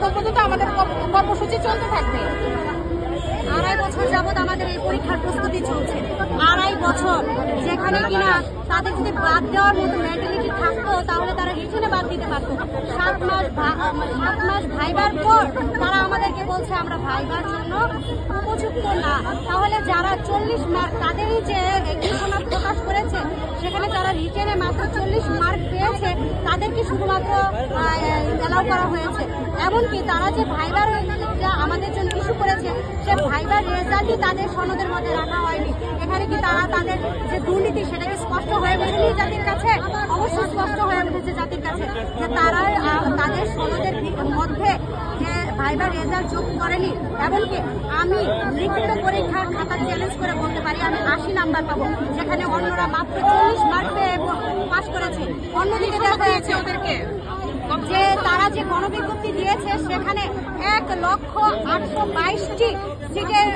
ততক্ষণ পর্যন্ত আমাদের কর্মসূচি চলতে থাকবে। 2.5 বছর যাবত আমাদের এই পরীক্ষার প্রস্তুতি চলছে। 2.5 বছর, যেখানে কিনা তাদের যদি বাদ দেওয়ার মতো মেন্টালিটি থাকতো তাহলে তারা রিটেনে বাদ দিতে পারতো। 7 মাস ভাইবার পর তারা আমাদেরকে বলছে আমরা ভাইবার জন্য উপযুক্ত না। তাহলে যারা 40 মার্ক তাদেরই যে ঘোষণা প্রকাশ করেছে সেখানে তারা রিটেনে মাত্র 40 মার্ক পেয়েছে, তাদেরকে শুধুমাত্র অ্যালাউ করা হয়েছে। এমনকি তারা যে ভাইবার আমাদের জন্য ইস্যু করেছে সে ভাইবার রেজাল্টই তাদের সনদের মধ্যে রাখা হয়নি। এখানে কি তারা তাদের যে দুর্নীতি সেটাকে স্পষ্ট হয়ে উঠেনি জাতির কাছে? অবশ্যই স্পষ্ট হয়ে উঠেছে জাতির কাছে যে তারা তাদের সনদের মধ্যে যে ভাইবার রেজাল্ট যোগ করেনি। এমনকি আমি লিখিত পরীক্ষার খাতা চ্যালেঞ্জ করে বলতে পারি আমি 80 নাম্বার পাবো, যেখানে অন্যরা মাত্র 40 মার্ক পেয়ে পাশ করেছে। অন্যদিকে দেখা যাচ্ছে ওদেরকে যে তারা যে গণবিজ্ঞপ্তি দিয়েছে সেখানে 1,822,টি সিটের